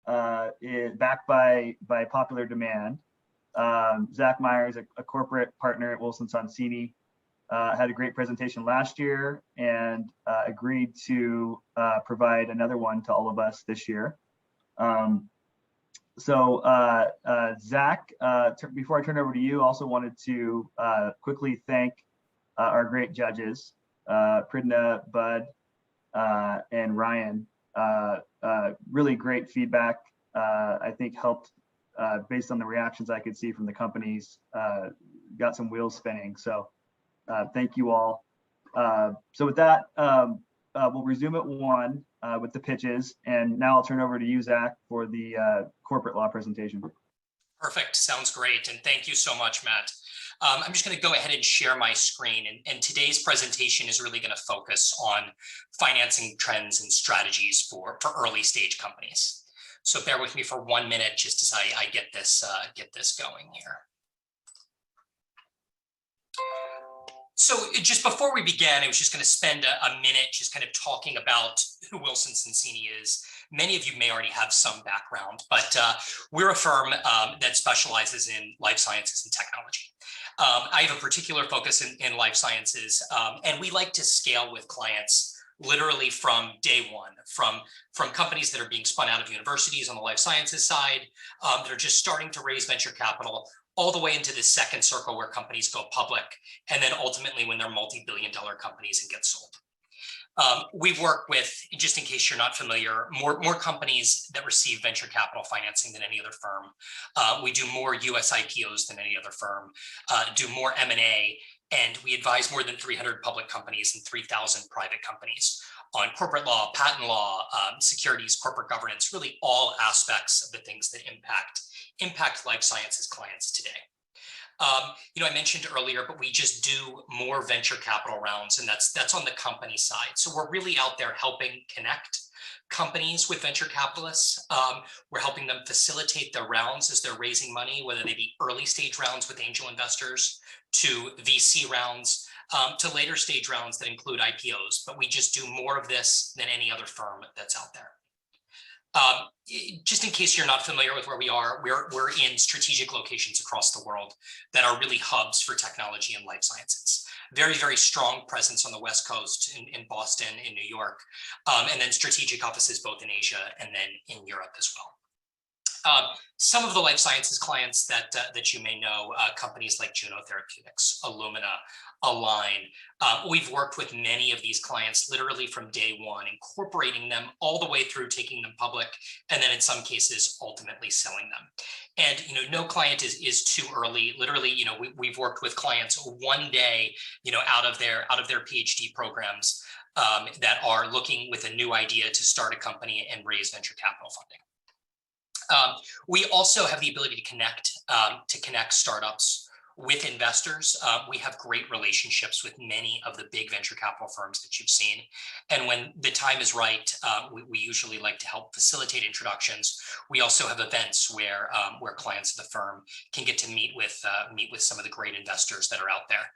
backed by popular demand. Zach Myers, a corporate partner at Wilson Sonsini, had a great presentation last year and agreed to provide another one to all of us this year. Zach, before I turn it over to you, also wanted to quickly thank our great judges, Pridna, Bud, and Ryan. Really great feedback. I think helped, based on the reactions I could see from the companies, got some wheels spinning. So thank you all. So with that, we'll resume at 1 with the pitches. And now I'll turn over to you, Zach, for the corporate law presentation. Perfect. Sounds great. And thank you so much, Matt. I'm just going to go ahead and share my screen. And today's presentation is really going to focus on financing trends and strategies for early stage companies. So bear with me for 1 minute just as I get this going here. So just before we began, I was just going to spend a minute just kind of talking about who Wilson Sonsini is. Many of you may already have some background, but we're a firm that specializes in life sciences and technology. I have a particular focus in life sciences, and we like to scale with clients literally from day one, from companies that are being spun out of universities on the life sciences side, that are just starting to raise venture capital, all the way into the second circle where companies go public, and then ultimately when they're multi-billion-dollar companies and get sold. We work with, just in case you're not familiar, more companies that receive venture capital financing than any other firm. We do more US IPOs than any other firm, do more M&A, and we advise more than 300 public companies and 3,000 private companies on corporate law, patent law, securities, corporate governance, really all aspects of the things that impact life sciences clients today. I mentioned earlier, but we just do more venture capital rounds, and that's on the company side. So we're really out there helping connect companies with venture capitalists. We're helping them facilitate their rounds as they're raising money, whether they be early stage rounds with angel investors, to VC rounds, to later stage rounds that include IPOs. But we just do more of this than any other firm that's out there. Just in case you're not familiar with where we are, we're in strategic locations across the world that are really hubs for technology and life sciences. Very, very strong presence on the West Coast in Boston, in New York, and then strategic offices both in Asia and then in Europe as well. Some of the life sciences clients that you may know, companies like Juno Therapeutics, Illumina, Align. We've worked with many of these clients literally from day one, incorporating them all the way through taking them public, and then in some cases ultimately selling them. And no client is too early. Literally, we've worked with clients one day, out of their PhD programs that are looking with a new idea to start a company and raise venture capital funding. We also have the ability to connect startups with investors. We have great relationships with many of the big venture capital firms that you've seen. And when the time is right, we usually like to help facilitate introductions. We also have events where clients of the firm can get to meet with some of the great investors that are out there.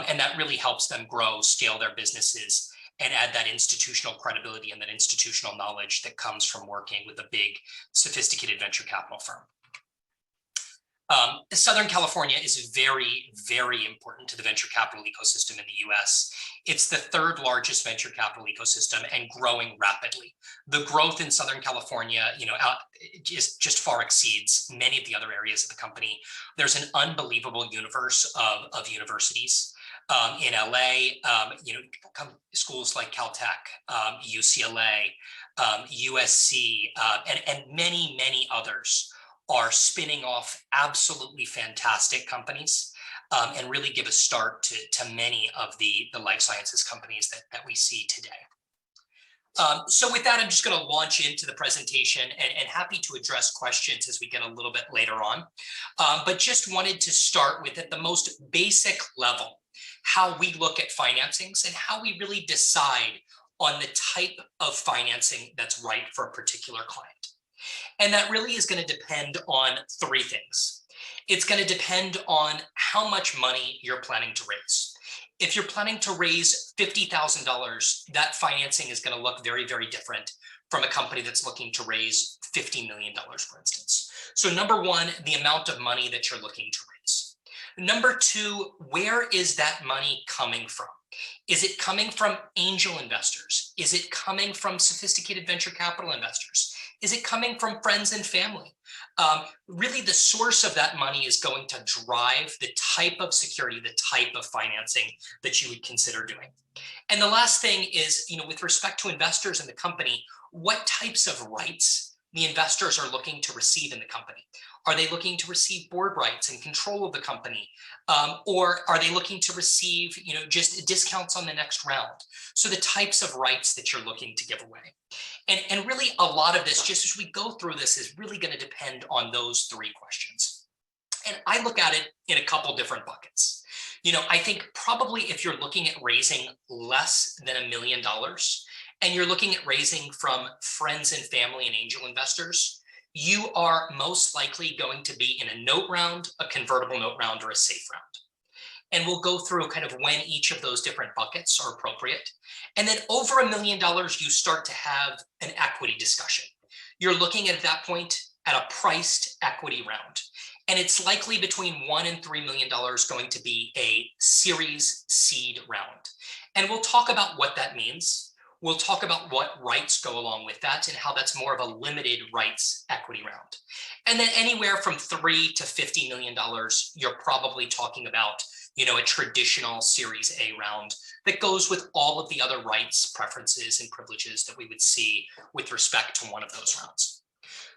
And that really helps them grow, scale their businesses, and add that institutional credibility and that institutional knowledge that comes from working with a big, sophisticated venture capital firm. Southern California is very, very important to the venture capital ecosystem in the US. It's the third largest venture capital ecosystem and growing rapidly. The growth in Southern California, just far exceeds many of the other areas of the company. There's an unbelievable universe of universities. In LA, schools like Caltech, UCLA, USC, and many, many others are spinning off absolutely fantastic companies and really give a start to many of the life sciences companies that we see today. So with that, I'm just going to launch into the presentation and happy to address questions as we get a little bit later on. But just wanted to start with, at the most basic level, how we look at financings and how we really decide on the type of financing that's right for a particular client. And that really is going to depend on three things. It's going to depend on how much money you're planning to raise. If you're planning to raise $50,000, that financing is going to look very, very different from a company that's looking to raise $50 million, for instance. So number one, the amount of money that you're looking to raise. Number two, where is that money coming from? Is it coming from angel investors? Is it coming from sophisticated venture capital investors? Is it coming from friends and family? Really, the source of that money is going to drive the type of security, the type of financing that you would consider doing. And the last thing is, with respect to investors in the company, what types of rights the investors are looking to receive in the company. Are they looking to receive board rights and control of the company? Or are they looking to receive, just discounts on the next round? So the types of rights that you're looking to give away. And really a lot of this, just as we go through this, is really going to depend on those three questions. And I look at it in a couple different buckets. I think probably if you're looking at raising less than $1 million and you're looking at raising from friends and family and angel investors, you are most likely going to be in a note round, a convertible note round, or a safe round. And we'll go through kind of when each of those different buckets are appropriate. And then over $1 million, you start to have an equity discussion. You're looking at that point at a priced equity round. And it's likely between $1 and $3 million going to be a series seed round. And we'll talk about what that means. We'll talk about what rights go along with that and how that's more of a limited rights equity round. And then anywhere from $3 to $50 million, you're probably talking about, a traditional Series A round that goes with all of the other rights, preferences, and privileges that we would see with respect to one of those rounds.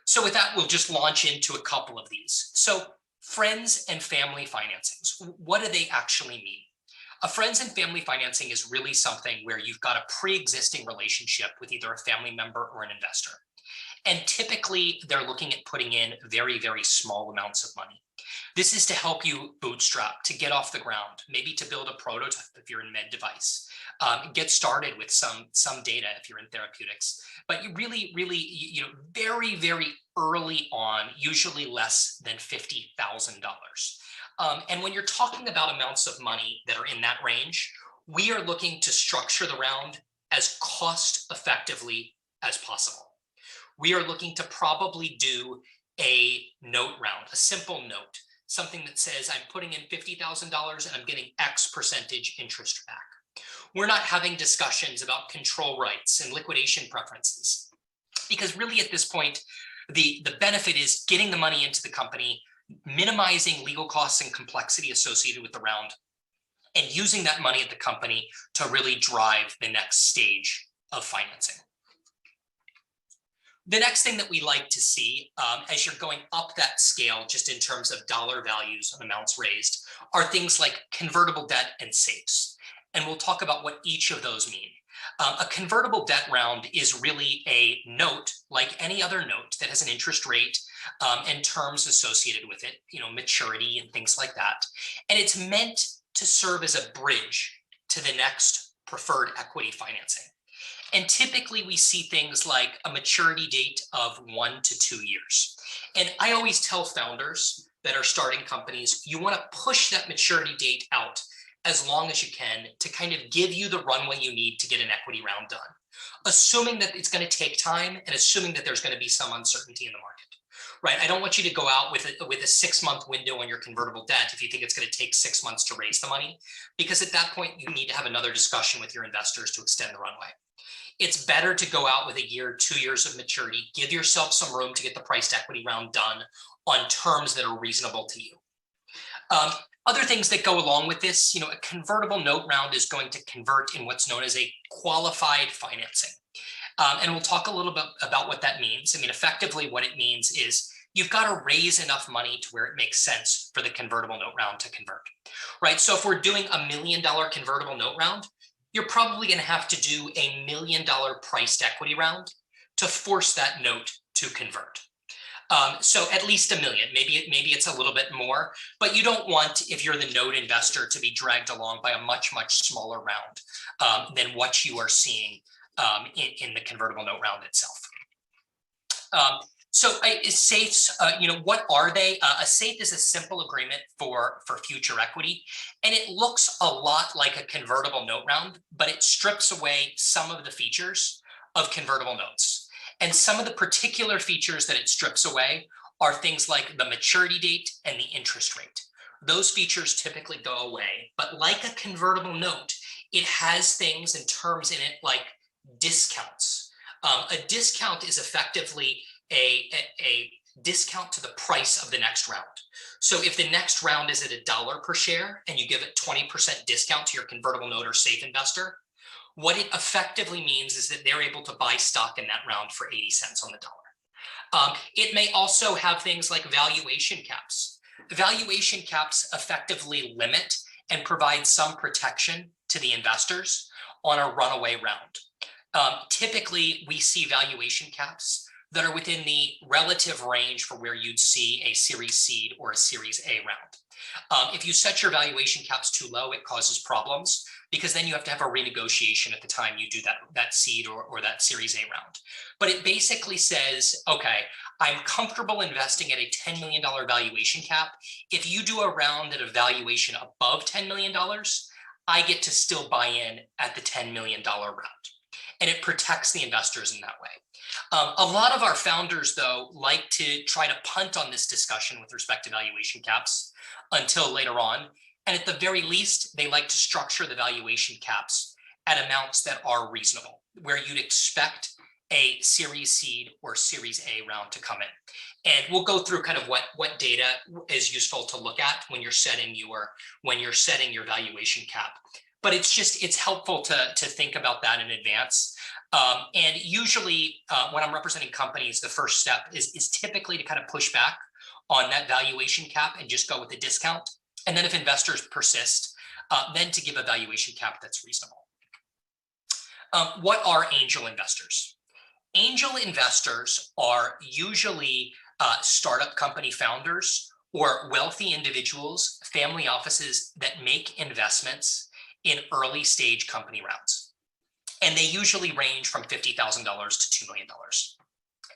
So with that, we'll just launch into a couple of these. So friends and family financings, what do they actually mean? A friends and family financing is really something where you've got a pre-existing relationship with either a family member or an investor. And typically they're looking at putting in very, very small amounts of money. This is to help you bootstrap, to get off the ground, maybe to build a prototype if you're in med device, get started with some data if you're in therapeutics. But you really, very, very early on, usually less than $50,000. And when you're talking about amounts of money that are in that range, we are looking to structure the round as cost effectively as possible. We are looking to probably do a note round, a simple note, something that says I'm putting in $50,000 and I'm getting X percentage interest back. We're not having discussions about control rights and liquidation preferences, because really at this point, the benefit is getting the money into the company, minimizing legal costs and complexity associated with the round, and using that money at the company to really drive the next stage of financing. The next thing that we like to see as you're going up that scale, just in terms of dollar values of amounts raised, are things like convertible debt and safes. And we'll talk about what each of those mean. A convertible debt round is really a note like any other note that has an interest rate and terms associated with it, maturity and things like that. And it's meant to serve as a bridge to the next preferred equity financing. And typically we see things like a maturity date of 1 to 2 years. And I always tell founders that are starting companies, you want to push that maturity date out as long as you can to kind of give you the runway you need to get an equity round done, assuming that it's going to take time and assuming that there's going to be some uncertainty in the market, right? I don't want you to go out with a 6-month window on your convertible debt if you think it's going to take 6 months to raise the money, because at that point you need to have another discussion with your investors to extend the runway. It's better to go out with 1 year, 2 years of maturity, give yourself some room to get the priced equity round done on terms that are reasonable to you. Other things that go along with this, a convertible note round is going to convert in what's known as a qualified financing. And we'll talk a little bit about what that means. Effectively what it means is you've got to raise enough money to where it makes sense for the convertible note round to convert, right? So if we're doing $1 million convertible note round, you're probably going to have to do $1 million priced equity round to force that note to convert. So at least $1 million, maybe it's a little bit more, but you don't want, if you're the note investor, to be dragged along by a much smaller round than what you are seeing in the convertible note round itself. So safes, what are they? A safe is a simple agreement for future equity, and it looks a lot like a convertible note round, but it strips away some of the features of convertible notes. And some of the particular features that it strips away are things like the maturity date and the interest rate. Those features typically go away, but like a convertible note, it has things and terms in it like discounts. A discount is effectively a discount to the price of the next round. So if the next round is at $1 per share and you give it 20% discount to your convertible note or safe investor, what it effectively means is that they're able to buy stock in that round for 80 cents on the dollar. It may also have things like valuation caps. Valuation caps effectively limit and provide some protection to the investors on a runaway round. Typically, we see valuation caps that are within the relative range for where you'd see a Series Seed or a Series A round. If you set your valuation caps too low, it causes problems because then you have to have a renegotiation at the time you do that seed or that Series A round. But it basically says, okay, I'm comfortable investing at a $10 million valuation cap. If you do a round at a valuation above $10 million, I get to still buy in at the $10 million round. And it protects the investors in that way. A lot of our founders, though, like to try to punt on this discussion with respect to valuation caps until later on. And at the very least, they like to structure the valuation caps at amounts that are reasonable, where you'd expect a Series Seed or Series A round to come in. And we'll go through kind of what data is useful to look at when you're setting your valuation cap. But it's helpful to think about that in advance. And usually when I'm representing companies, the first step is typically to kind of push back on that valuation cap and just go with the discount. And then if investors persist, then to give a valuation cap that's reasonable. What are angel investors? Angel investors are usually startup company founders or wealthy individuals, family offices that make investments in early stage company rounds. And they usually range from $50,000 to $2 million.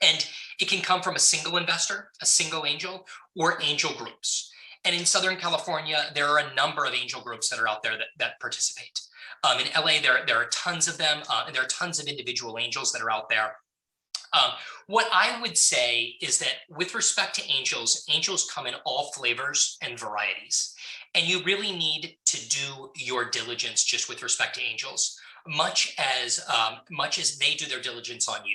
And it can come from a single investor, a single angel, or angel groups. And in Southern California, there are a number of angel groups that are out there that participate. In LA, there are tons of them, and there are tons of individual angels that are out there. What I would say is that with respect to angels, angels come in all flavors and varieties. And you really need to do your diligence just with respect to angels, much as they do their diligence on you.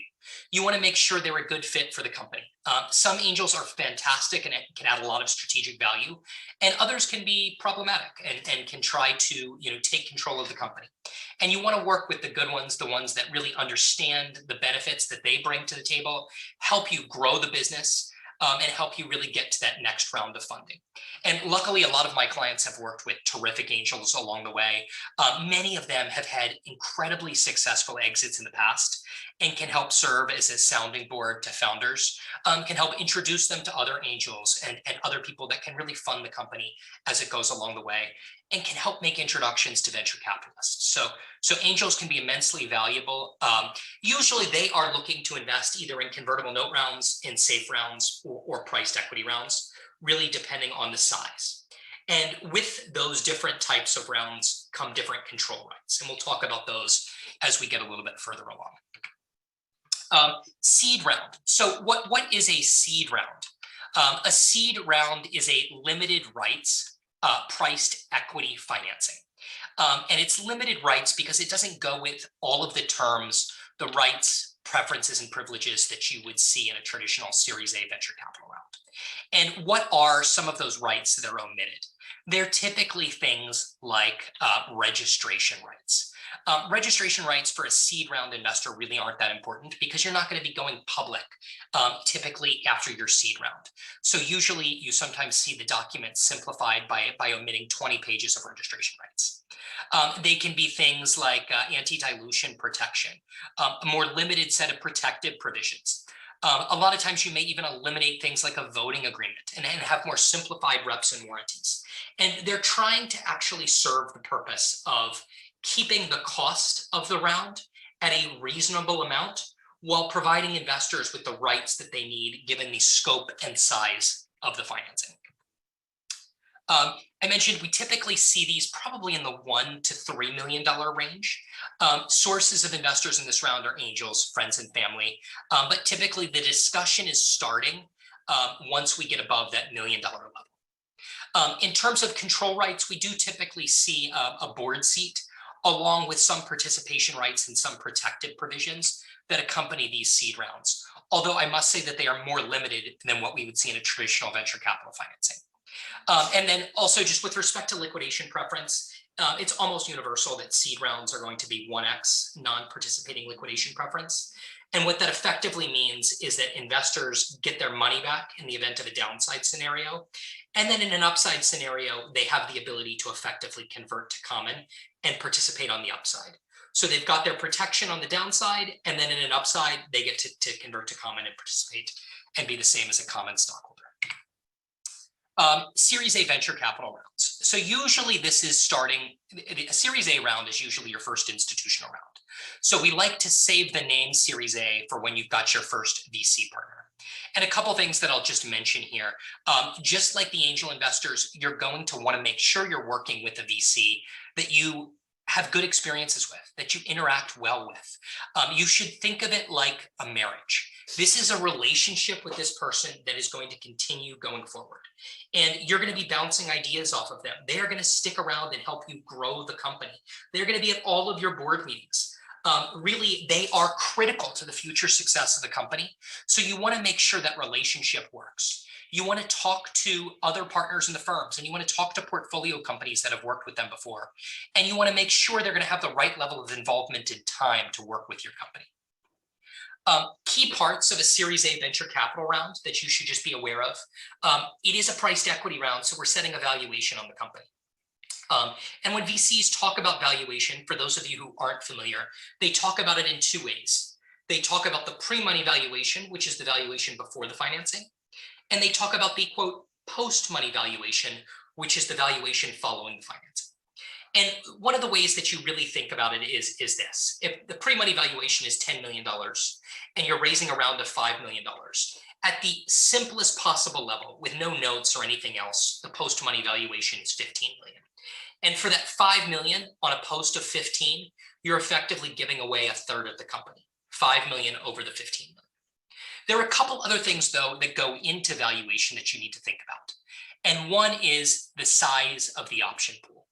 You want to make sure they're a good fit for the company. Some angels are fantastic and can add a lot of strategic value, and others can be problematic and can try to take control of the company. And you want to work with the good ones, the ones that really understand the benefits that they bring to the table, help you grow the business, and help you really get to that next round of funding. And luckily, a lot of my clients have worked with terrific angels along the way. Many of them have had incredibly successful exits in the past and can help serve as a sounding board to founders, can help introduce them to other angels and other people that can really fund the company as it goes along the way, and can help make introductions to venture capitalists. So angels can be immensely valuable. Usually they are looking to invest either in convertible note rounds, in safe rounds, or priced equity rounds, really depending on the size. And with those different types of rounds come different control rights. And we'll talk about those as we get a little bit further along. Seed round. So what is a seed round? A seed round is a limited rights priced equity financing. And it's limited rights because it doesn't go with all of the terms, the rights, preferences, and privileges that you would see in a traditional Series A venture capital round. And what are some of those rights that are omitted? They're typically things like registration rights. Registration rights for a seed round investor really aren't that important because you're not going to be going public typically after your seed round. So usually you sometimes see the document simplified by omitting 20 pages of registration rights. They can be things like anti-dilution protection, a more limited set of protective provisions. A lot of times you may even eliminate things like a voting agreement and have more simplified reps and warranties. And they're trying to actually serve the purpose of keeping the cost of the round at a reasonable amount while providing investors with the rights that they need given the scope and size of the financing. I mentioned we typically see these probably in the $1 to $3 million range. Sources of investors in this round are angels, friends, and family. But typically the discussion is starting once we get above that $1 million level. In terms of control rights, we do typically see a board seat along with some participation rights and some protected provisions that accompany these seed rounds. Although I must say that they are more limited than what we would see in a traditional venture capital financing. And then also just with respect to liquidation preference, it's almost universal that seed rounds are going to be 1x non-participating liquidation preference. And what that effectively means is that investors get their money back in the event of a downside scenario. And then in an upside scenario, they have the ability to effectively convert to common and participate on the upside. So they've got their protection on the downside, and then in an upside, they get to convert to common and participate and be the same as a common stockholder. Series A venture capital rounds. So usually this is starting, a Series A round is usually your first institutional round. So we like to save the name Series A for when you've got your first VC partner. And a couple things that I'll just mention here. Just like the angel investors, you're going to want to make sure you're working with a VC that you have good experiences with, that you interact well with. You should think of it like a marriage. This is a relationship with this person that is going to continue going forward. And you're going to be bouncing ideas off of them. They're going to stick around and help you grow the company. They're going to be at all of your board meetings. Really, they are critical to the future success of the company. So you want to make sure that relationship works. You want to talk to other partners in the firms, and you want to talk to portfolio companies that have worked with them before. And you want to make sure they're going to have the right level of involvement and time to work with your company. Key parts of a Series A venture capital round that you should just be aware of. It is a priced equity round, so we're setting a valuation on the company. And when VCs talk about valuation, for those of you who aren't familiar, they talk about it in two ways. They talk about the pre-money valuation, which is the valuation before the financing. And they talk about the, quote, post-money valuation, which is the valuation following the financing. And one of the ways that you really think about it is this. If the pre-money valuation is $10 million and you're raising a round of $5 million, at the simplest possible level, with no notes or anything else, the post-money valuation is $15 million. And for that $5 million on a post of 15, you're effectively giving away a third of the company, $5 million over the 15 million. There are a couple other things, though, that go into valuation that you need to think about. And one is the size of the option pool.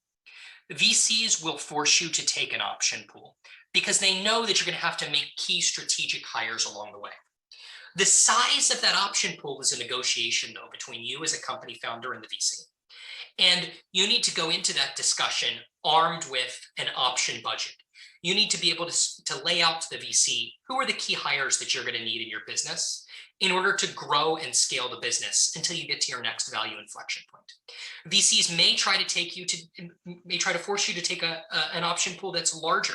The VCs will force you to take an option pool because they know that you're going to have to make key strategic hires along the way. The size of that option pool is a negotiation, though, between you as a company founder and the VC. And you need to go into that discussion armed with an option budget. You need to be able to lay out to the VC who are the key hires that you're going to need in your business in order to grow and scale the business until you get to your next value inflection point. VCs may try to force you to take an option pool that's larger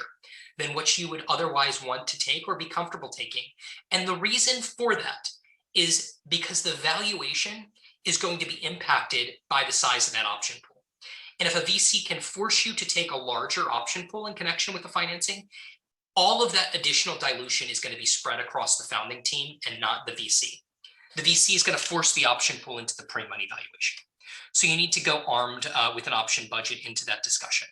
than what you would otherwise want to take or be comfortable taking. And the reason for that is because the valuation is going to be impacted by the size of that option pool. And if a VC can force you to take a larger option pool in connection with the financing, all of that additional dilution is going to be spread across the founding team and not the VC. The VC is going to force the option pool into the pre-money valuation. So you need to go armed with an option budget into that discussion.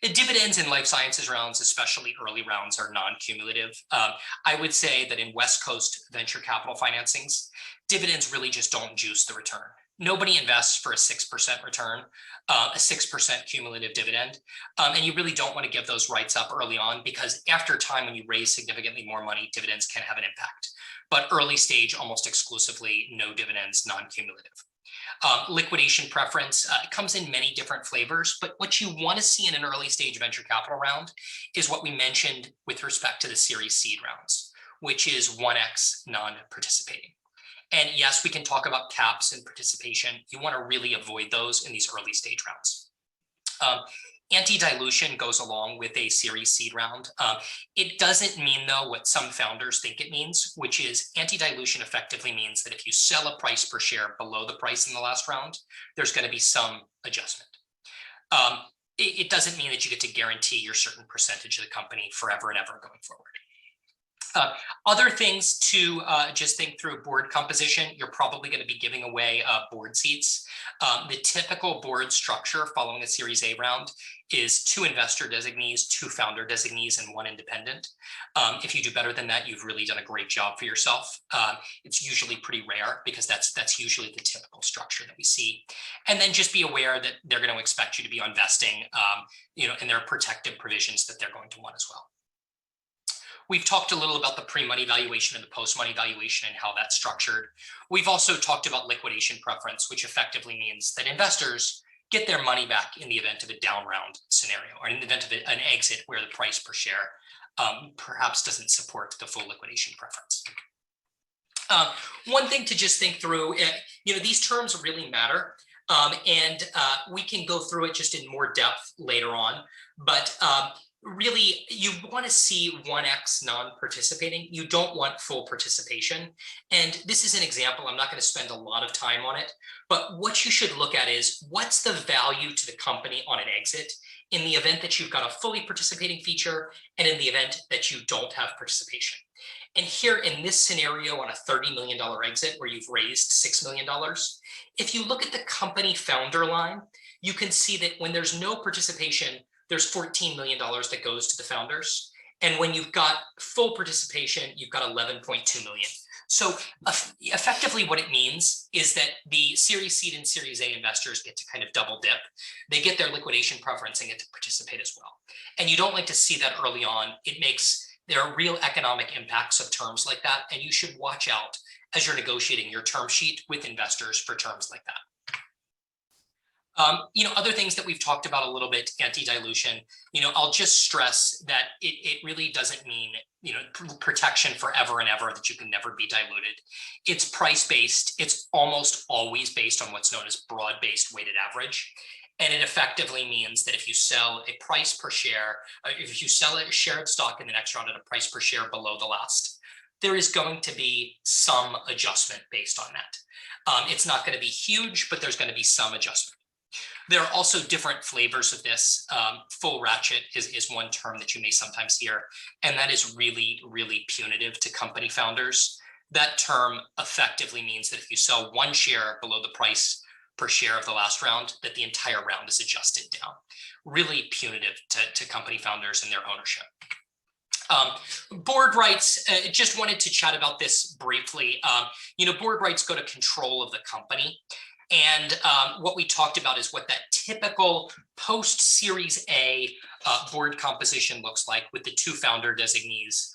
The dividends in life sciences rounds, especially early rounds, are non-cumulative. I would say that in West Coast venture capital financings, dividends really just don't juice the return. Nobody invests for a 6% return, a 6% cumulative dividend. And you really don't want to give those rights up early on because after time, when you raise significantly more money, dividends can have an impact. But early stage, almost exclusively no dividends, non-cumulative. Liquidation preference comes in many different flavors, but what you want to see in an early stage venture capital round is what we mentioned with respect to the Series seed rounds, which is 1x non-participating. And yes, we can talk about caps and participation. You want to really avoid those in these early stage rounds. Anti-dilution goes along with a Series seed round. It doesn't mean, though, what some founders think it means, which is anti-dilution effectively means that if you sell a price per share below the price in the last round, there's going to be some adjustment. It doesn't mean that you get to guarantee your certain percentage of the company forever and ever going forward. Other things to just think through: board composition. You're probably going to be giving away board seats. The typical board structure following a Series A round is 2 investor designees, 2 founder designees, and 1 independent. If you do better than that, you've really done a great job for yourself. It's usually pretty rare because that's usually the typical structure that we see. And then just be aware that they're going to expect you to be on vesting, and there are protective provisions that they're going to want as well. We've talked a little about the pre-money valuation and the post-money valuation and how that's structured. We've also talked about liquidation preference, which effectively means that investors get their money back in the event of a down round scenario, or in the event of an exit where the price per share perhaps doesn't support the full liquidation preference. One thing to just think through, these terms really matter, and we can go through it just in more depth later on, but really, you want to see 1x non-participating. You don't want full participation. And this is an example. I'm not going to spend a lot of time on it, but what you should look at is what's the value to the company on an exit in the event that you've got a fully participating feature and in the event that you don't have participation. And here in this scenario on a $30 million exit where you've raised $6 million, if you look at the company founder line, you can see that when there's no participation, there's $14 million that goes to the founders. And when you've got full participation, you've got 11.2 million. So effectively what it means is that the Series C and Series A investors get to kind of double dip. They get their liquidation preference and get to participate as well. And you don't like to see that early on. There are real economic impacts of terms like that. And you should watch out as you're negotiating your term sheet with investors for terms like that. Other things that we've talked about a little bit, anti-dilution, I'll just stress that it really doesn't mean, protection forever and ever, that you can never be diluted. It's price-based. It's almost always based on what's known as broad-based weighted average. And it effectively means that if you sell a price per share, if you sell a share of stock in the next round at a price per share below the last, there is going to be some adjustment based on that. It's not going to be huge, but there's going to be some adjustment. There are also different flavors of this. Full ratchet is one term that you may sometimes hear, and that is really, really punitive to company founders. That term effectively means that if you sell 1 share below the price per share of the last round, that the entire round is adjusted down. Really punitive to company founders and their ownership. Board rights, just wanted to chat about this briefly. Board rights go to control of the company. And what we talked about is what that typical post-Series A board composition looks like, with the 2 founder designees,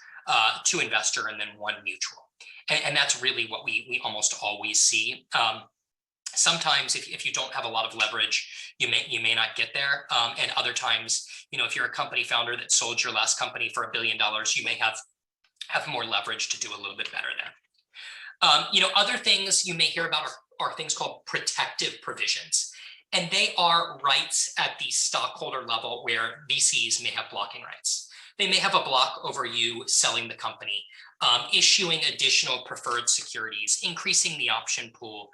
2 investor, and then 1 mutual. And that's really what we almost always see. Sometimes if you don't have a lot of leverage, you may not get there. And other times, if you're a company founder that sold your last company for $1 billion, you may have more leverage to do a little bit better there. Other things you may hear about are things called protective provisions. And they are rights at the stockholder level where VCs may have blocking rights. They may have a block over you selling the company, issuing additional preferred securities, increasing the option pool,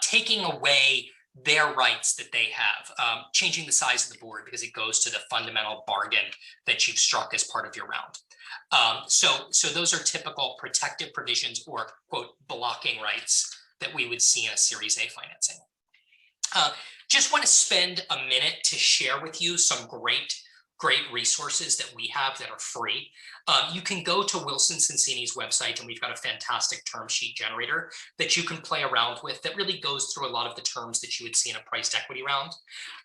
taking away their rights that they have, changing the size of the board because it goes to the fundamental bargain that you've struck as part of your round. So those are typical protective provisions, or quote blocking rights, that we would see in a Series A financing. Just want to spend a minute to share with you some great resources that we have that are free. You can go to Wilson Sonsini's website, and we've got a fantastic term sheet generator that you can play around with that really goes through a lot of the terms that you would see in a priced equity round.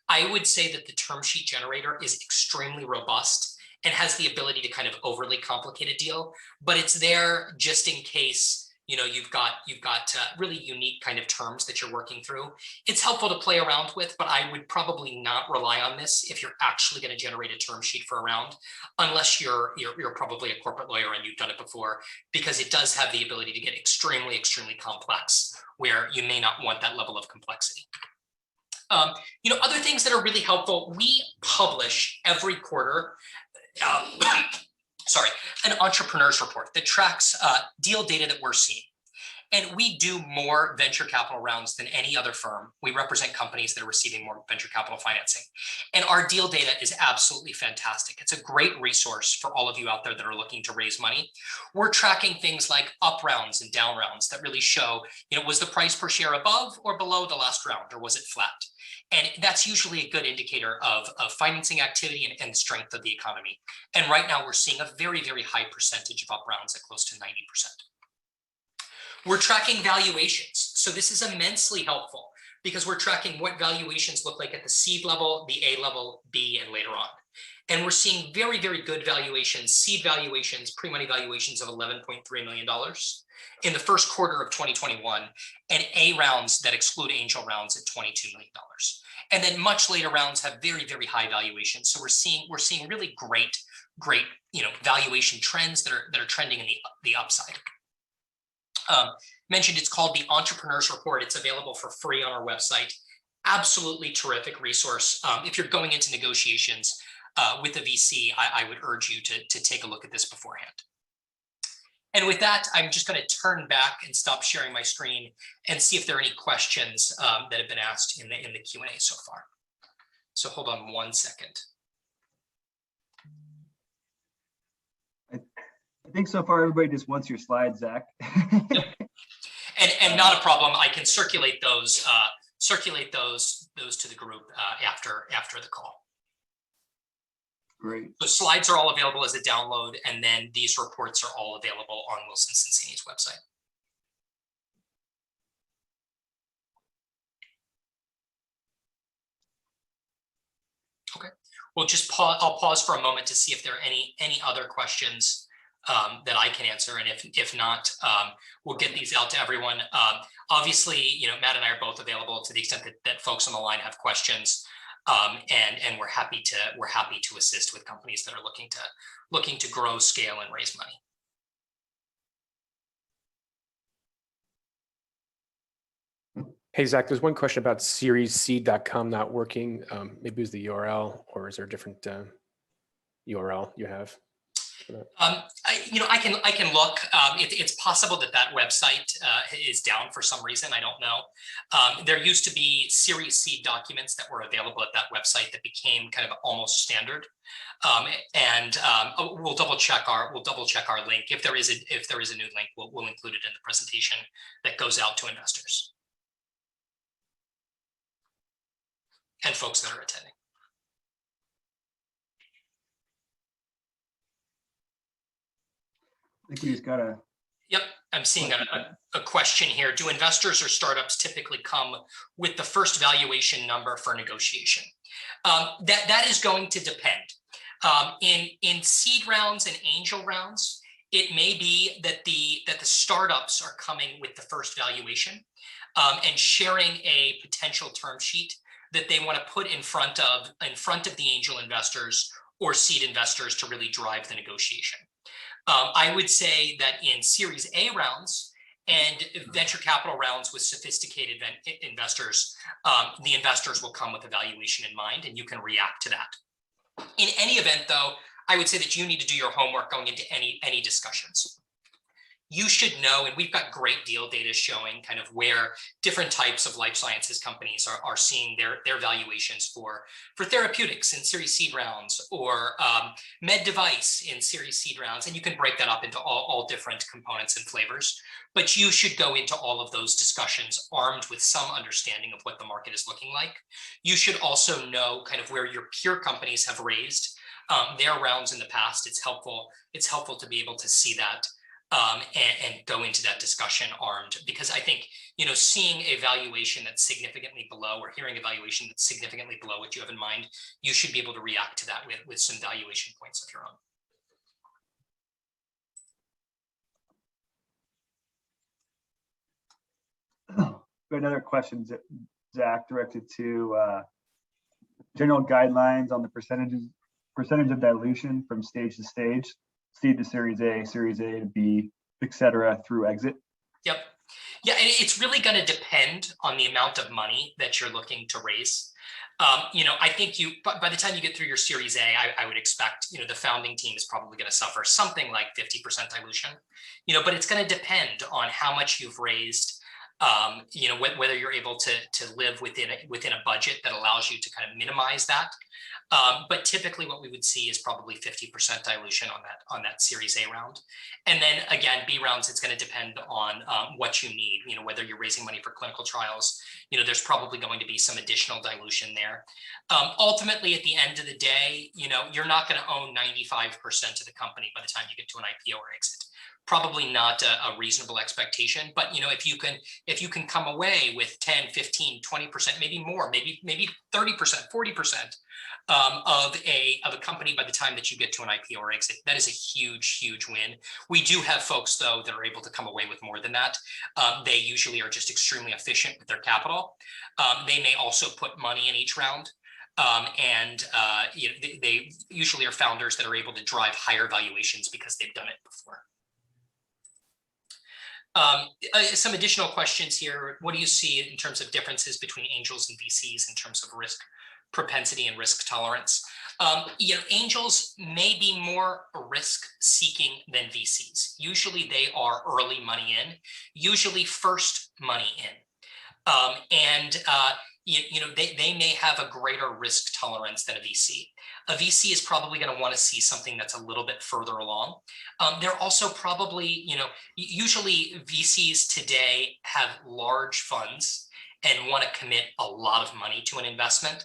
I would say that the term sheet generator is extremely robust and has the ability to kind of overly complicate a deal, but it's there just in case you've got really unique kind of terms that you're working through. It's helpful to play around with, but I would probably not rely on this if you're actually going to generate a term sheet for a round, unless you're probably a corporate lawyer and you've done it before, because it does have the ability to get extremely, extremely complex, where you may not want that level of complexity. Other things that are really helpful, we publish every quarter an entrepreneur's report that tracks deal data that we're seeing. And we do more venture capital rounds than any other firm. We represent companies that are receiving more venture capital financing. And our deal data is absolutely fantastic. It's a great resource for all of you out there that are looking to raise money. We're tracking things like up rounds and down rounds that really show, was the price per share above or below the last round, or was it flat? And that's usually a good indicator of financing activity and the strength of the economy. And right now we're seeing a very, very high percentage of up rounds at close to 90%. We're tracking valuations. So this is immensely helpful because we're tracking what valuations look like at the seed level, the A level, B, and later on. And we're seeing very, very good valuations, seed valuations, pre-money valuations of $11.3 million in the first quarter of 2021, and A rounds that exclude angel rounds at $22 million. And then much later rounds have very, very high valuations. So we're seeing really great valuation trends that are trending in the upside. Mentioned it's called the Entrepreneur's Report. It's available for free on our website. Absolutely terrific resource. If you're going into negotiations with a VC, I would urge you to take a look at this beforehand. And with that, I'm just going to turn back and stop sharing my screen and see if there are any questions that have been asked in the Q&A so far. So hold on one second. I think so far everybody just wants your slides, Zach. Yep. And not a problem. I can circulate those to the group after the call. Great. The slides are all available as a download, and then these reports are all available on Wilson Sonsini's website. Okay, we'll just pause. I'll pause for a moment to see if there are any other questions that I can answer, and if not, we'll get these out to everyone. Obviously, Matt and I are both available to the extent that folks on the line have questions, and we're happy to assist with companies that are looking to grow, scale, and raise money. Hey, Zach, there's one question about seriesseed.com not working. Maybe it was the URL, or is there a different URL you have? I can look. It's possible that website is down for some reason. I don't know. There used to be Series C documents that were available at that website that became kind of almost standard. We'll double check our link. If there is a new link, we'll include it in the presentation that goes out to investors and folks that are attending. I think we just got a... Yep, I'm seeing a question here. Do investors or startups typically come with the first valuation number for negotiation? That is going to depend. In seed rounds and angel rounds, it may be that the startups are coming with the first valuation and sharing a potential term sheet that they want to put in front of the angel investors or seed investors to really drive the negotiation. I would say that in Series A rounds and venture capital rounds with sophisticated investors, the investors will come with a valuation in mind, and you can react to that. In any event, though, I would say that you need to do your homework going into any discussions. You should know, and we've got great deal data showing kind of where different types of life sciences companies are seeing their valuations for therapeutics in Series seed rounds, or med device in Series seed rounds, and you can break that up into all different components and flavors. But you should go into all of those discussions armed with some understanding of what the market is looking like. You should also know kind of where your peer companies have raised their rounds in the past. It's helpful to be able to see that. And go into that discussion armed, because I think, seeing a valuation that's significantly below, or hearing a valuation that's significantly below what you have in mind, you should be able to react to that with some valuation points of your own. Another question, Zach, directed to general guidelines on the percentage of dilution from stage to stage. Seed to Series A to B, et cetera, through exit? Yep. Yeah, and it's really going to depend on the amount of money that you're looking to raise. I think by the time you get through your Series A, I would expect, the founding team is probably going to suffer something like 50% dilution, but it's going to depend on how much you've raised, whether you're able to live within a budget that allows you to kind of minimize that. But typically what we would see is probably 50% dilution on that Series A round. And then again, B rounds, it's going to depend on what you need, whether you're raising money for clinical trials, there's probably going to be some additional dilution there. Ultimately, at the end of the day, you're not going to own 95% of the company by the time you get to an IPO or exit. Probably not a reasonable expectation, but if you can come away with 10, 15, 20%, maybe more, maybe 30%, 40% of a company by the time that you get to an IPO or exit, that is a huge win. We do have folks though that are able to come away with more than that. They usually are just extremely efficient with their capital. They may also put money in each round. They usually are founders that are able to drive higher valuations because they've done it before. Some additional questions here. What do you see in terms of differences between angels and VCs in terms of risk propensity and risk tolerance? Angels may be more risk seeking than VCs. Usually they are early money in, usually first money in. They may have a greater risk tolerance than a VC. A VC is probably going to want to see something that's a little bit further along. They're also probably, usually VCs today have large funds and want to commit a lot of money to an investment.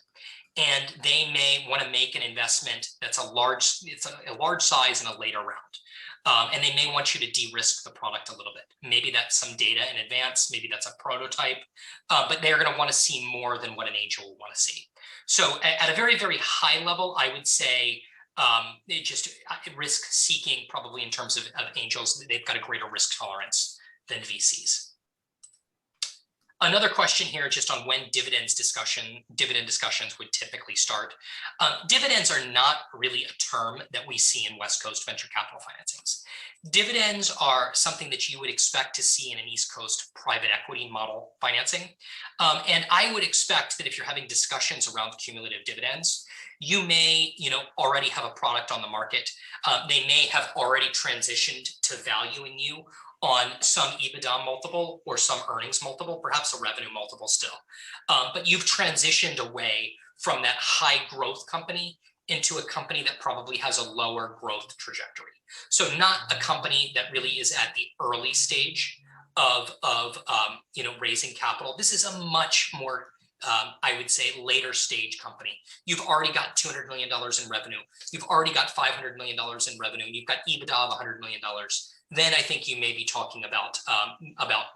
And they may want to make an investment that's a large size in a later round. And they may want you to de-risk the product a little bit. Maybe that's some data in advance, maybe that's a prototype, but they're going to want to see more than what an angel will want to see. So at a very, very high level, I would say just risk seeking, probably in terms of angels, they've got a greater risk tolerance than VCs. Another question here, just on when dividend discussions would typically start. Dividends are not really a term that we see in West Coast venture capital financings. Dividends are something that you would expect to see in an East Coast private equity model financing. And I would expect that if you're having discussions around cumulative dividends, you may already have a product on the market. They may have already transitioned to valuing you on some EBITDA multiple or some earnings multiple, perhaps a revenue multiple still. But you've transitioned away from that high growth company into a company that probably has a lower growth trajectory. So not a company that really is at the early stage of raising capital. This is a much more, I would say, later stage company. You've already got $200 million in revenue. You've already got $500 million in revenue. And you've got EBITDA of $100 million. Then I think you may be talking about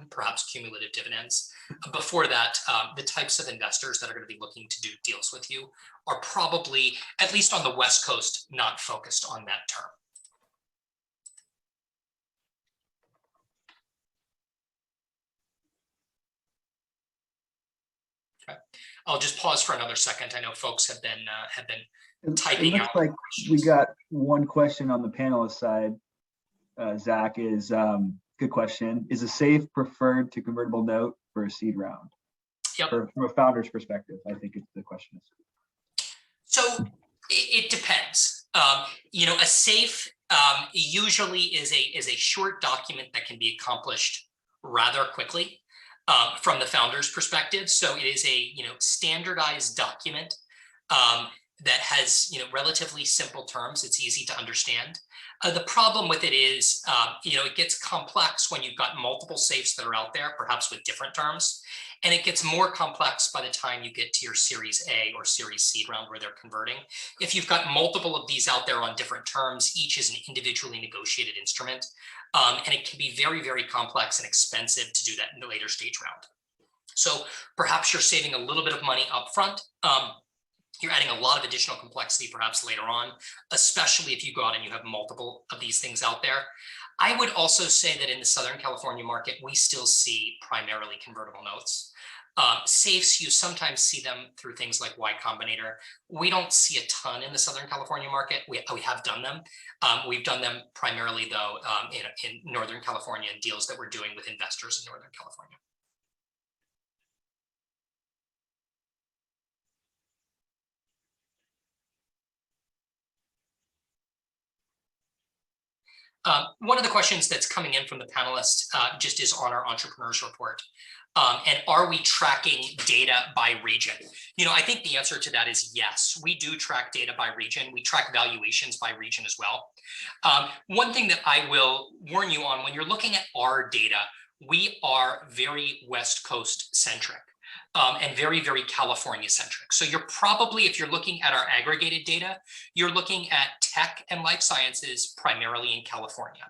perhaps cumulative dividends. Before that, the types of investors that are going to be looking to do deals with you are probably, at least on the West Coast, not focused on that term. Okay. I'll just pause for another second. I know folks have been typing out. It looks like we got one question on the panelist side. Zach, is good question. Is a SAFE preferred to convertible note for a seed round? Yep. From a founder's perspective, I think the question is. So it depends. A SAFE usually is a short document that can be accomplished rather quickly from the founder's perspective. So it is a standardized document that has relatively simple terms. It's easy to understand. The problem with it is, it gets complex when you've got multiple SAFEs that are out there, perhaps with different terms, and it gets more complex by the time you get to your Series A or Series C round where they're converting. If you've got multiple of these out there on different terms, each is an individually negotiated instrument, and it can be very, very complex and expensive to do that in the later stage round. So perhaps you're saving a little bit of money up front. You're adding a lot of additional complexity perhaps later on, especially if you go out and you have multiple of these things out there. I would also say that in the Southern California market, we still see primarily convertible notes. SAFEs, you sometimes see them through things like Y Combinator. We don't see a ton in the Southern California market. We have done them. We've done them primarily, though, in Northern California and deals that we're doing with investors in Northern California. One of the questions that's coming in from the panelists just is on our entrepreneurs report. And are we tracking data by region? I think the answer to that is yes. We do track data by region. We track valuations by region as well. One thing that I will warn you on, when you're looking at our data, we are very West Coast centric. And very, very California centric. So you're probably, if you're looking at our aggregated data, you're looking at tech and life sciences primarily in California.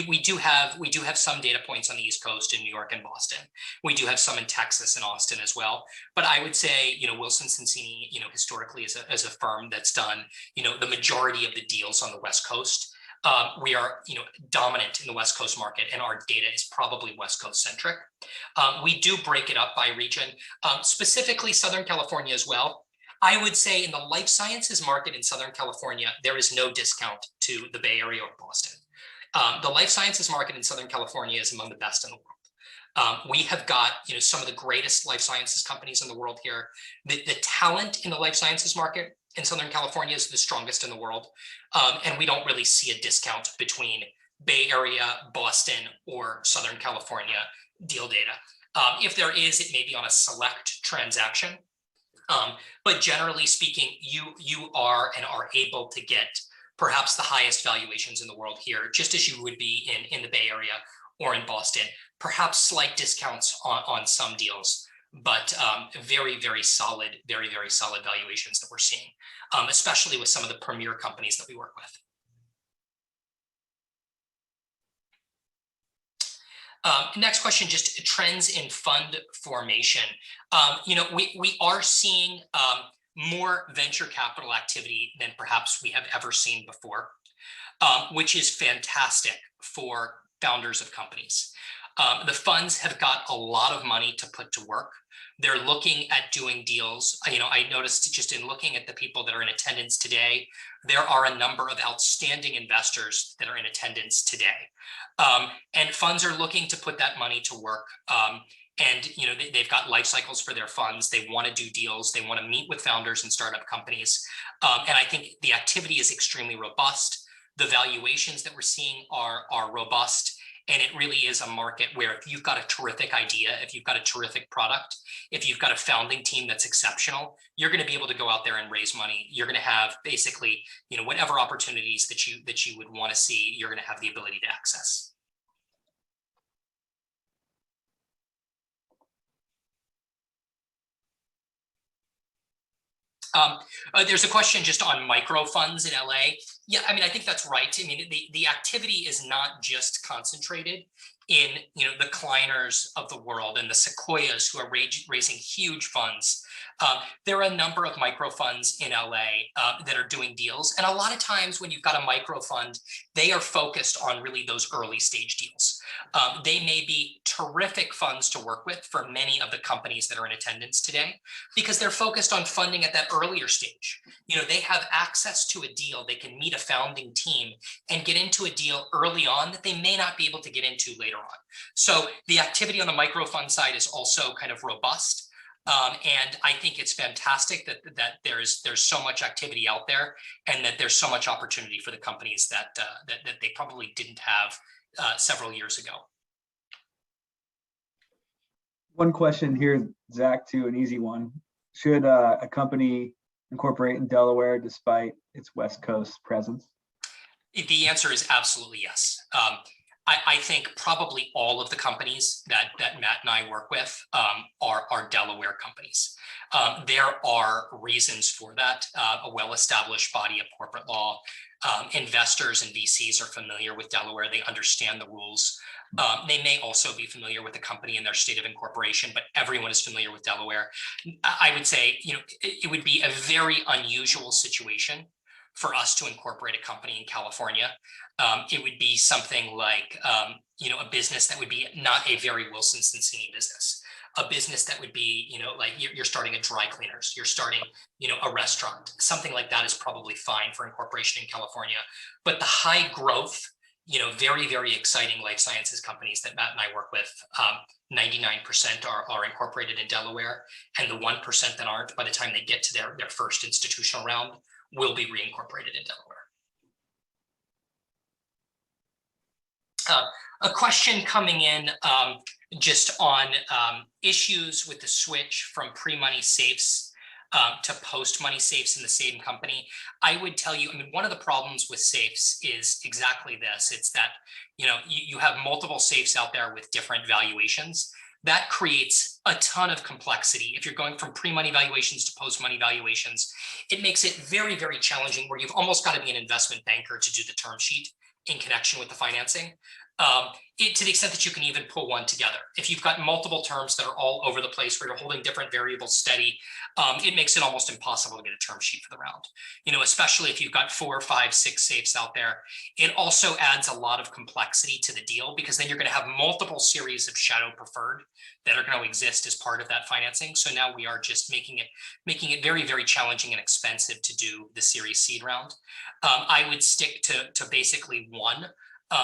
We do have some data points on the East Coast in New York and Boston. We do have some in Texas and Austin as well. But I would say, Wilson Sonsini, historically as a firm that's done, the majority of the deals on the West Coast. We are, dominant in the West Coast market, and our data is probably West Coast centric. We do break it up by region, specifically Southern California as well. I would say in the life sciences market in Southern California, there is no discount to the Bay Area or Boston. The life sciences market in Southern California is among the best in the world. We have got, some of the greatest life sciences companies in the world here. The talent in the life sciences market in Southern California is the strongest in the world. And we don't really see a discount between Bay Area, Boston, or Southern California deal data. If there is, it may be on a select transaction. But generally speaking, you are and are able to get perhaps the highest valuations in the world here, just as you would be in the Bay Area or in Boston, perhaps slight discounts on some deals, but very, very solid valuations that we're seeing, especially with some of the premier companies that we work with. Next question, just trends in fund formation. We are seeing more venture capital activity than perhaps we have ever seen before, which is fantastic for founders of companies. The funds have got a lot of money to put to work. They're looking at doing deals. I noticed just in looking at the people that are in attendance today, there are a number of outstanding investors that are in attendance today. And funds are looking to put that money to work. And they've got life cycles for their funds. They want to do deals. They want to meet with founders and startup companies. And I think the activity is extremely robust. The valuations that we're seeing are robust. And it really is a market where if you've got a terrific idea, if you've got a terrific product, if you've got a founding team that's exceptional, you're going to be able to go out there and raise money. You're going to have basically, whatever opportunities that you would want to see, you're going to have the ability to access. There's a question just on micro funds in LA. Yeah, I think that's right. The activity is not just concentrated in the Kleiners of the world and the Sequoias who are raising huge funds. There are a number of micro funds in LA that are doing deals. And a lot of times when you've got a micro fund, they are focused on really those early stage deals. They may be terrific funds to work with for many of the companies that are in attendance today, because they're focused on funding at that earlier stage. They have access to a deal. They can meet a founding team and get into a deal early on that they may not be able to get into later on. So the activity on the micro fund side is also kind of robust. And I think it's fantastic that there's so much activity out there, and that there's so much opportunity for the companies that they probably didn't have several years ago. One question here, Zach, too, an easy one. Should a company incorporate in Delaware despite its West Coast presence? The answer is absolutely yes. I think probably all of the companies that Matt and I work with are Delaware companies. There are reasons for that. A well-established body of corporate law. Investors and VCs are familiar with Delaware. They understand the rules. They may also be familiar with the company and their state of incorporation, but everyone is familiar with Delaware. I would say, it would be a very unusual situation for us to incorporate a company in California. It would be something like, a business that would be not a very Wilson Sonsini business, a business that would be, like you're starting a dry cleaners, you're starting, a restaurant, something like that is probably fine for incorporation in California. But the high growth, very, very exciting life sciences companies that Matt and I work with, 99% are incorporated in Delaware, and the 1% that aren't, by the time they get to their first institutional round, will be reincorporated in Delaware. A question coming in just on issues with the switch from pre-money safes to post-money safes in the same company. I would tell you, I mean, one of the problems with safes is exactly this. It's that, you have multiple safes out there with different valuations. That creates a ton of complexity. If you're going from pre-money valuations to post-money valuations, it makes it very, very challenging where you've almost got to be an investment banker to do the term sheet in connection with the financing. To the extent that you can even pull one together. If you've got multiple terms that are all over the place where you're holding different variables steady, it makes it almost impossible to get a term sheet for the round. Especially if you've got 4, 5, 6 safes out there. It also adds a lot of complexity to the deal because then you're going to have multiple series of shadow preferred that are going to exist as part of that financing. So now we are just making it very, very challenging and expensive to do the series seed round. I would stick to basically one.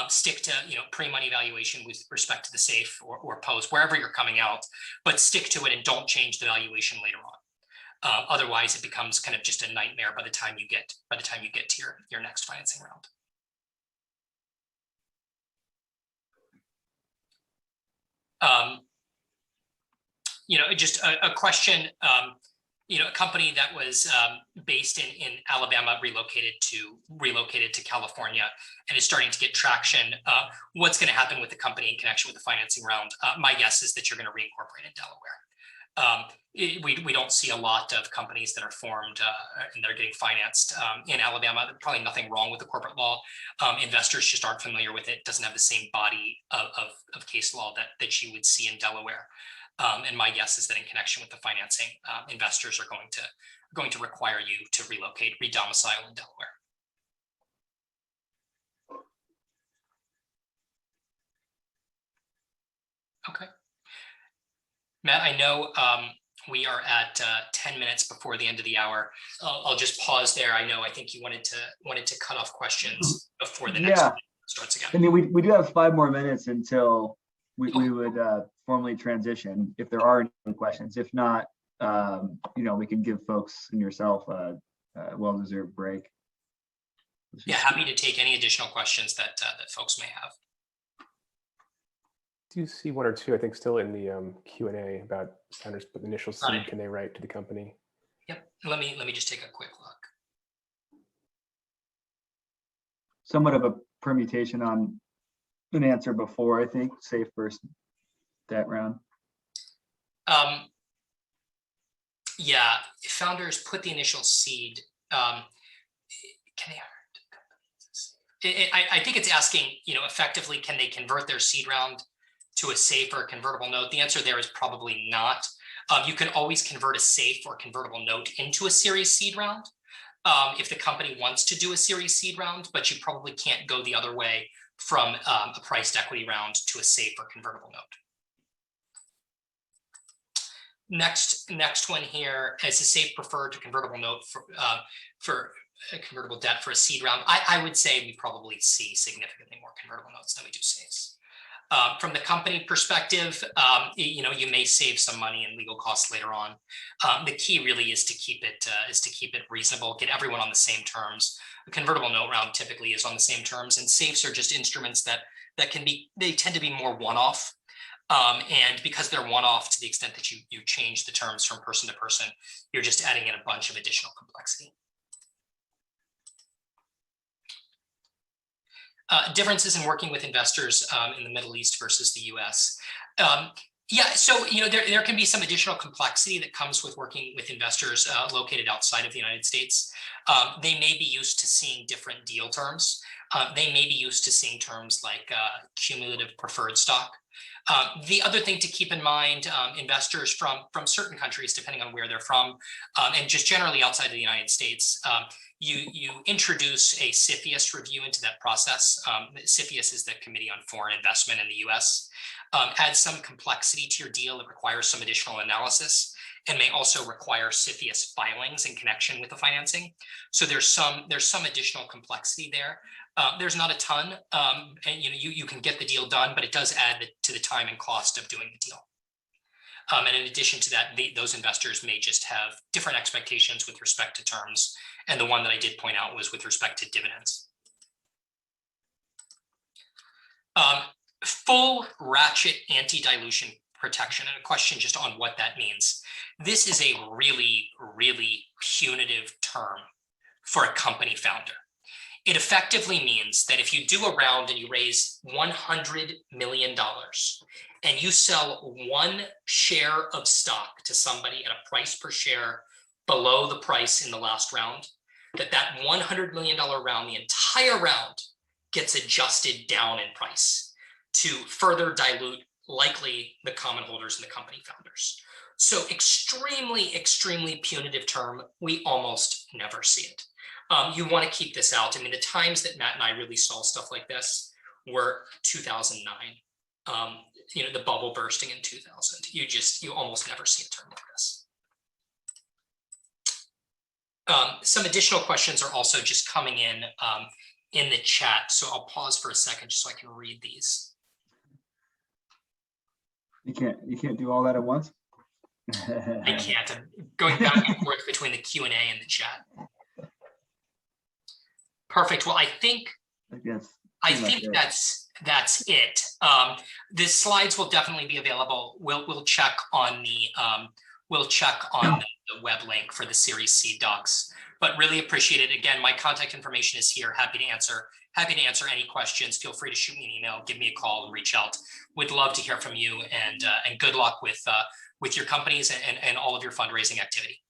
Stick to pre-money valuation with respect to the safe or post wherever you're coming out, but stick to it and don't change the valuation later on. Otherwise, it becomes kind of just a nightmare by the time you get to your next financing round. Just a question. A company that was based in Alabama relocated to California and is starting to get traction. What's going to happen with the company in connection with the financing round? My guess is that you're going to reincorporate in Delaware. We don't see a lot of companies that are formed and that are getting financed in Alabama. There's probably nothing wrong with the corporate law. Investors just aren't familiar with it. It doesn't have the same body of case law that you would see in Delaware. And my guess is that in connection with the financing, investors are going to require you to relocate, redomicile in Delaware. Okay. Matt, I know we are at 10 minutes before the end of the hour. I'll just pause there. I think you wanted to cut off questions before the next one starts again. I mean, we do have 5 more minutes until we would formally transition if there are any questions. If not, we can give folks and yourself a well-deserved break. Yeah, happy to take any additional questions that folks may have. Do you see 1 or 2, I think, still in the Q&A about founders with initial seed? Can they write to the company? Yep. Let me just take a quick look. Somewhat of a permutation on an answer before, I think, safe versus debt round. Yeah, founders put the initial seed. Can they? I think it's asking, effectively, can they convert their seed round to a safe or a convertible note? The answer there is probably not. You can always convert a safe or convertible note into a series seed round if the company wants to do a series seed round, but you probably can't go the other way from a priced equity round to a safe or convertible note. Next one here is a safe preferred to convertible note for a convertible debt for a seed round. I would say we probably see significantly more convertible notes than we do safes. From the company perspective, you may save some money and legal costs later on. The key really is to keep it reasonable, get everyone on the same terms. A convertible note round typically is on the same terms, and safes are just instruments that they tend to be more one-off. And because they're one-off, to the extent that you change the terms from person to person, you're just adding in a bunch of additional complexity. Differences in working with investors in the Middle East versus the US. Yeah, so there can be some additional complexity that comes with working with investors located outside of the United States. They may be used to seeing different deal terms. They may be used to seeing terms like cumulative preferred stock. The other thing to keep in mind, investors from certain countries, depending on where they're from, and just generally outside of the United States, you introduce a CFIUS review into that process. CFIUS is the Committee on Foreign Investment in the US. Adds some complexity to your deal. It requires some additional analysis and may also require CFIUS filings in connection with the financing. So there's some additional complexity there. There's not a ton, and you can get the deal done, but it does add to the time and cost of doing the deal. And in addition to that, those investors may just have different expectations with respect to terms. And the one that I did point out was with respect to dividends. Full ratchet anti-dilution protection, and a question just on what that means. This is a really, really punitive term for a company founder. It effectively means that if you do a round and you raise $100 million and you sell one share of stock to somebody at a price per share below the price in the last round, that $100 million round, the entire round, gets adjusted down in price to further dilute likely the common holders and the company founders. So extremely, extremely punitive term. We almost never see it. You want to keep this out. I mean, the times that Matt and I really saw stuff like this were 2009. The bubble bursting in 2000. You almost never see a term like this. Some additional questions are also just coming in the chat. So I'll pause for a second just so I can read these. You can't do all that at once. I can't. I'm going back and forth between the Q&A and the chat. Perfect. Well, I think that's it. The slides will definitely be available. We'll check on the the web link for the Series C docs. But really appreciate it. Again, my contact information is here. Happy to answer any questions. Feel free to shoot me an email, give me a call, and reach out. We'd love to hear from you, and good luck with your companies and all of your fundraising activity.